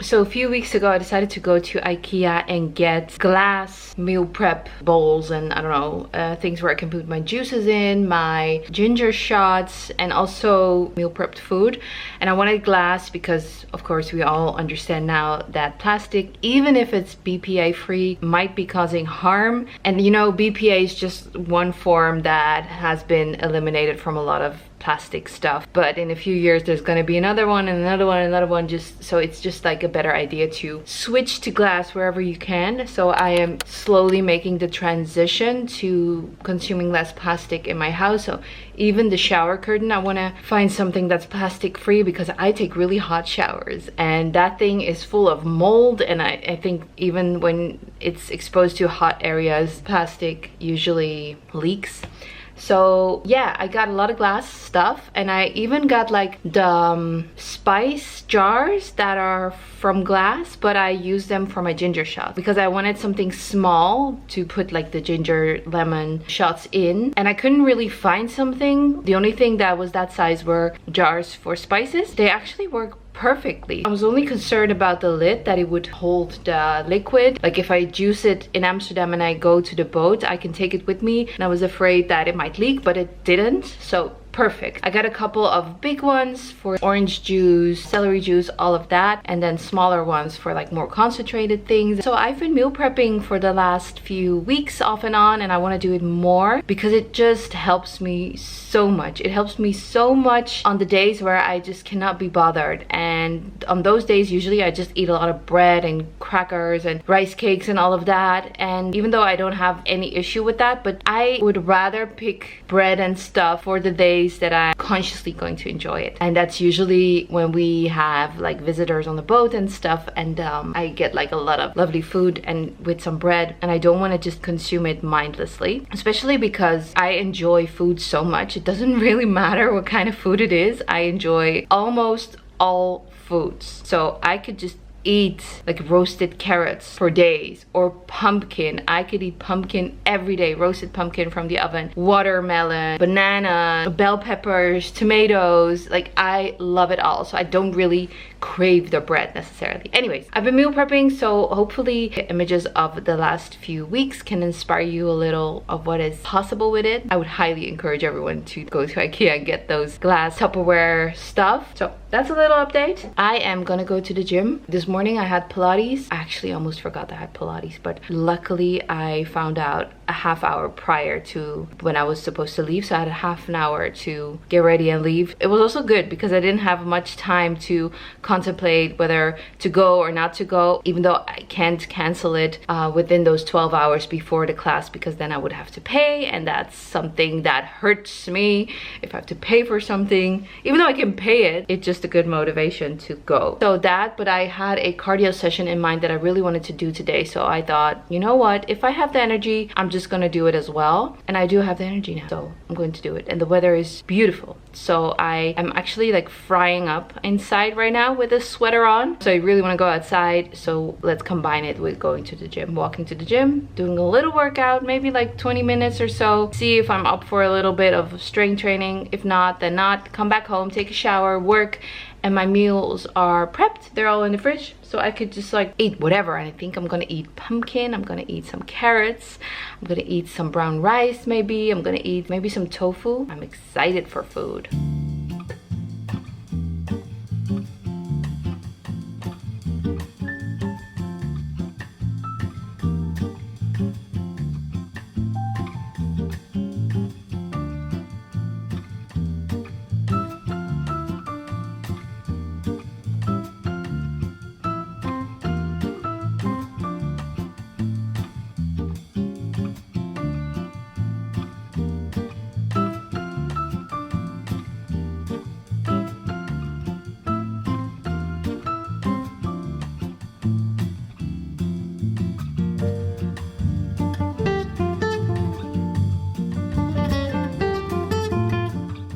So a few weeks ago, I decided to go to IKEA and get glass meal prep bowls and I don't know, things where I can put my juices in, my ginger shots, and also meal prepped food. And I wanted glass because, of course, we all understand now that plastic, even if it's BPA free, might be causing harm. And you know, BPA is just one form that has been eliminated from a lot of plastic stuff, but in a few years there's going to be another one and another one and another one, just so it's just like a better idea to switch to glass wherever you can. So I am slowly making the transition to consuming less plastic in my house. So even the shower curtain, I want to find something that's plastic free because I take really hot showers and that thing is full of mold, and I think even when it's exposed to hot areas, plastic usually leaks. So yeah, I got a lot of glass stuff, and I even got like the spice jars that are from glass, but I use them for my ginger shots because I wanted something small to put like the ginger lemon shots in, and I couldn't really find something. The only thing that was that size were jars for spices. They actually work perfectly. I was only concerned about the lid, that it would hold the liquid. Like if I juice it in Amsterdam and I go to the boat, I can take it with me, and I was afraid that it might leak, but it didn't. So perfect. I got a couple of big ones for orange juice, celery juice, all of that, and then smaller ones for like more concentrated things. So I've been meal prepping for the last few weeks off and on, and I want to do it more because it just helps me so much. It helps me so much on the days where I just cannot be bothered, and on those days usually I just eat a lot of bread and crackers and rice cakes and all of that. And even though I don't have any issue with that, but I would rather pick bread and stuff for the days that I'm consciously going to enjoy it, and that's usually when we have like visitors on the boat and stuff, and I get like a lot of lovely food and with some bread, and I don't want to just consume it mindlessly, especially because I enjoy food so much. It doesn't really matter what kind of food it is. I enjoy almost all foods, so I could just eat like roasted carrots for days, or pumpkin. I could eat pumpkin every day, roasted pumpkin from the oven, watermelon, banana, bell peppers, tomatoes. Like I love it all, so I don't really crave the bread necessarily. Anyways, I've been meal prepping, so hopefully images of the last few weeks can inspire you a little of what is possible with it. I would highly encourage everyone to go to IKEA and get those glass Tupperware stuff. So that's a little update. I am gonna go to the gym. This morning I had Pilates. I actually almost forgot that I had Pilates, but luckily I found out a half hour prior to when I was supposed to leave, so I had a half an hour to get ready and leave. It was also good because I didn't have much time to contemplate whether to go or not to go, even though I can't cancel it within those 12 hours before the class, because then I would have to pay, and that's something that hurts me if I have to pay for something. Even though I can pay it, it's just a good motivation to go. So that, but I had a cardio session in mind that I really wanted to do today, so I thought, you know what, if I have the energy, I'm just gonna do it as well. And I do have the energy now, so I'm going to do it. And the weather is beautiful, so I am actually like frying up inside right now with a sweater on. So I really want to go outside, so let's combine it with going to the gym, walking to the gym, doing a little workout, maybe like 20 minutes or so, see if I'm up for a little bit of strength training. If not, then not. Come back home, take a shower, work, and my meals are prepped. They're all in the fridge, so I could just like eat whatever. And I think I'm gonna eat pumpkin, I'm gonna eat some carrots, I'm gonna eat some brown rice, maybe I'm gonna eat maybe some tofu. I'm excited for food.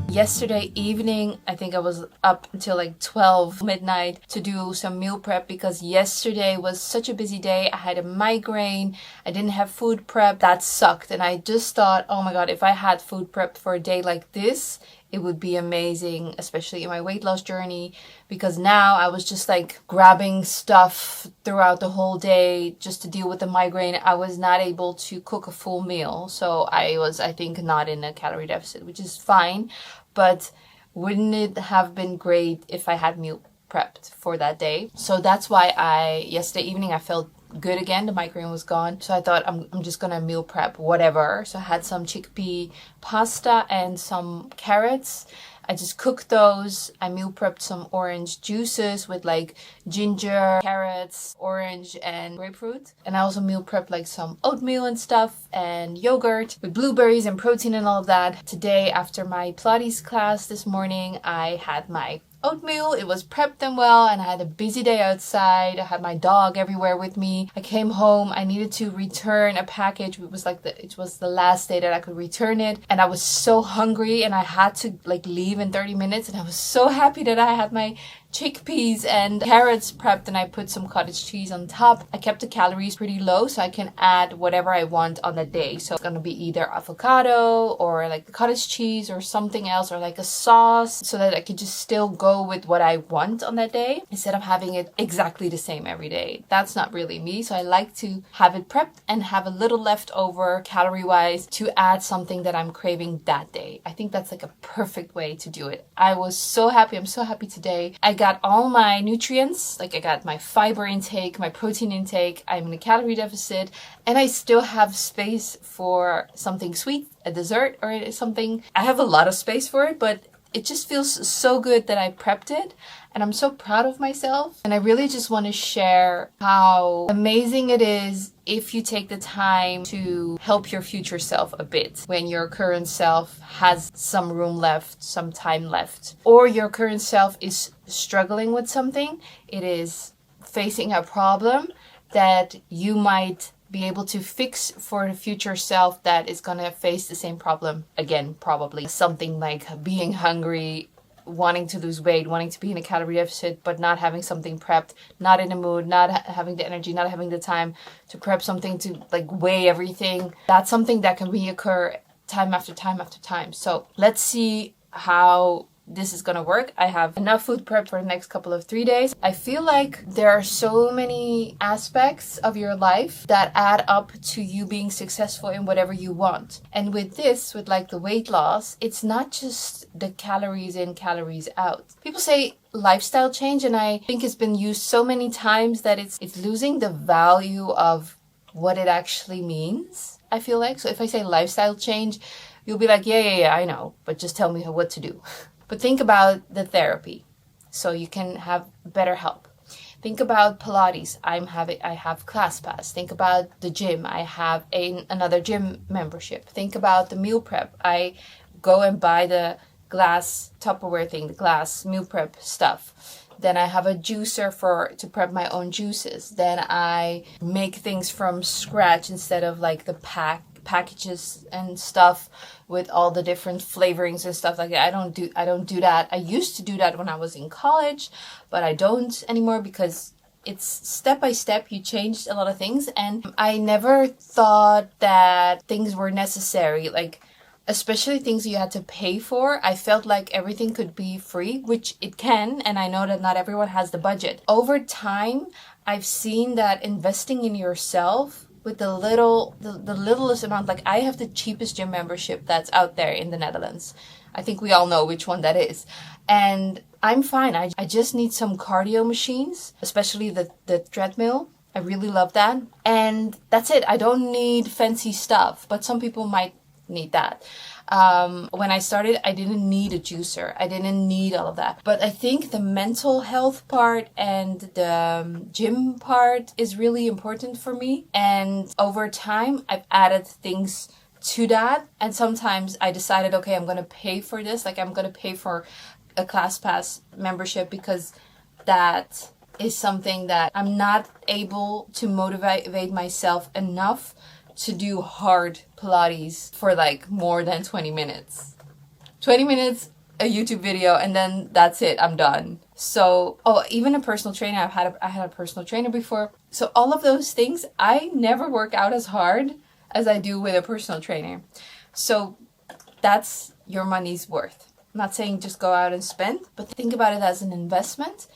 Yesterday evening, I think I was up until like 12 midnight to do some meal prep, because yesterday was such a busy day. I had a migraine, I didn't have food prep. That sucked, and I just thought, oh my god, if I had food prep for a day like this, it would be amazing, especially in my weight loss journey, because now I was just like grabbing stuff throughout the whole day just to deal with the migraine. I was not able to cook a full meal. So I was, I think, not in a calorie deficit, which is fine. But wouldn't it have been great if I had meal prepped for that day? So that's why yesterday evening I felt good again. The migraine was gone. So I thought I'm just gonna meal prep whatever. So I had some chickpea pasta and some carrots. I just cooked those. I meal prepped some orange juices with like ginger, carrots, orange, and grapefruit. And I also meal prepped like some oatmeal and stuff and yogurt with blueberries and protein and all of that. Today, after my Pilates class this morning, I had my oatmeal. It was prepped and well, and I had a busy day outside. I had my dog everywhere with me. I came home. I needed to return a package. It was the last day that I could return it, and I was so hungry, and I had to like leave in 30 minutes. And I was so happy that I had my chickpeas and carrots prepped, and I put some cottage cheese on top. I kept the calories pretty low so I can add whatever I want on the day. So it's gonna be either avocado or like the cottage cheese or something else, or like a sauce, so that I could just still go with what I want on that day instead of having it exactly the same every day. That's not really me. So I like to have it prepped and have a little left over calorie wise to add something that I'm craving that day. I think that's like a perfect way to do it. I was so happy. I'm so happy today. I got all my nutrients, like I got my fiber intake, my protein intake. I'm in a calorie deficit, and I still have space for something sweet, a dessert or something. I have a lot of space for it, but it just feels so good that I prepped it, and I'm so proud of myself. And I really just want to share how amazing it is if you take the time to help your future self a bit when your current self has some room left, some time left, or your current self is struggling with something. It is facing a problem that you might be able to fix for the future self that is going to face the same problem again, probably. Something like being hungry, wanting to lose weight, wanting to be in a calorie deficit, but not having something prepped, not in the mood, not having the energy, not having the time to prep something, to like weigh everything. That's something that can reoccur time after time after time. So let's see how this is gonna work. I have enough food prepped for the next couple of 3 days. I feel like there are so many aspects of your life that add up to you being successful in whatever you want. And with this, with like the weight loss, it's not just the calories in, calories out. People say lifestyle change, and I think it's been used so many times that it's losing the value of what it actually means, I feel like. So if I say lifestyle change, you'll be like, yeah, I know, but just tell me what to do. But think about the therapy, so you can have better help. Think about Pilates. I have ClassPass. Think about the gym. I have another gym membership. Think about the meal prep. I go and buy the glass Tupperware thing, the glass meal prep stuff. Then I have a juicer to prep my own juices. Then I make things from scratch instead of like the packages and stuff with all the different flavorings and stuff like that. I don't do that. I used to do that when I was in college, but I don't anymore because it's step by step. You changed a lot of things, and I never thought that things were necessary, like especially things you had to pay for. I felt like everything could be free, which it can, and I know that not everyone has the budget. Over time, I've seen that investing in yourself with the littlest amount, like I have the cheapest gym membership that's out there in the Netherlands. I think we all know which one that is. And I'm fine. I just need some cardio machines, especially the treadmill. I really love that. And that's it. I don't need fancy stuff, but some people might need that. When I started, I didn't need a juicer. I didn't need all of that. But I think the mental health part and the gym part is really important for me. And over time, I've added things to that. And sometimes I decided, okay, I'm going to pay for this. Like I'm going to pay for a ClassPass membership because that is something that I'm not able to motivate myself enough to do hard Pilates for like more than 20 minutes. 20 minutes, a YouTube video, and then that's it, I'm done. So, even a personal trainer, I had a personal trainer before. So all of those things, I never work out as hard as I do with a personal trainer. So that's your money's worth. I'm not saying just go out and spend, but think about it as an investment.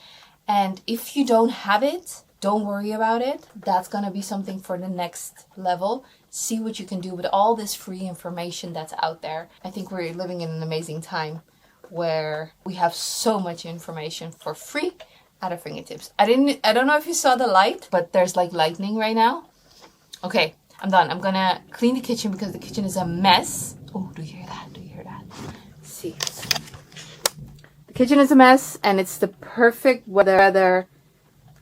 And if you don't have it, don't worry about it. That's gonna be something for the next level. See what you can do with all this free information that's out there. I think we're living in an amazing time where we have so much information for free at our fingertips. I don't know if you saw the light, but there's like lightning right now. Okay, I'm done. I'm gonna clean the kitchen because the kitchen is a mess. Oh, do you hear that? Do you hear that? Let's see. The kitchen is a mess and it's the perfect weather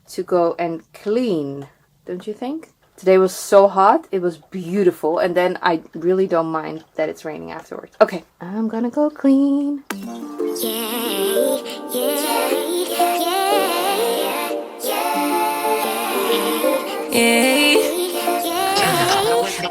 to go and clean, don't you think? Today was so hot, it was beautiful, and then I really don't mind that it's raining afterwards. Okay, I'm gonna go clean.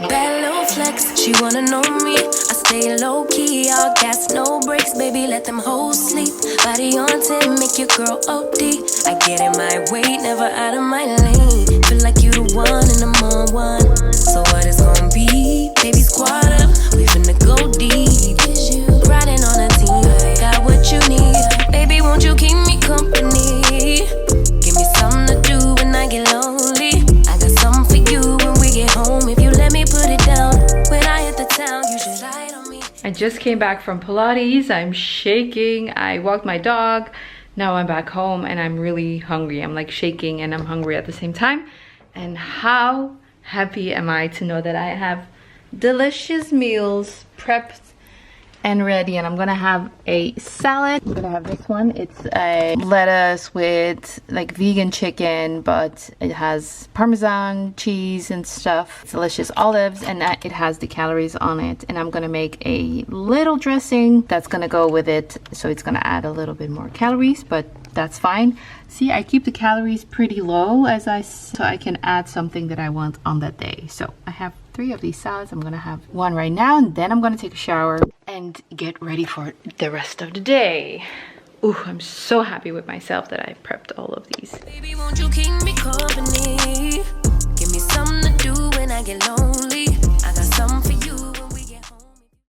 Bad little flex, she wanna know me. I stay low key, all gas, no brakes, baby, let them hoes sleep. Body on 10, make your girl OD. I get in my way, never out of my lane. Feel like you the one and I'm on one. So what it's gonna be? Baby, squad up, we finna go deep. Riding on a team, got what you need. Baby, won't you keep me company? Give me something to do when I get lonely. I got something for you when we get home. If you let me put it down, when I hit the town, you should ride on me. I just came back from Pilates. I'm shaking. I walked my dog. Now I'm back home and I'm really hungry. I'm like shaking and I'm hungry at the same time. And how happy am I to know that I have delicious meals prepped and ready. And I'm gonna have a salad. I'm gonna have this one. It's a lettuce with like vegan chicken, but it has Parmesan cheese and stuff. It's delicious. Olives, and it has the calories on it. And I'm gonna make a little dressing that's gonna go with it, so it's gonna add a little bit more calories, but that's fine. See, I keep the calories pretty low so I can add something that I want on that day. So I have 3 of these salads. I'm gonna have one right now, and then I'm gonna take a shower and get ready for the rest of the day. Ooh, I'm so happy with myself that I prepped all of these. Baby, won't you keep me company?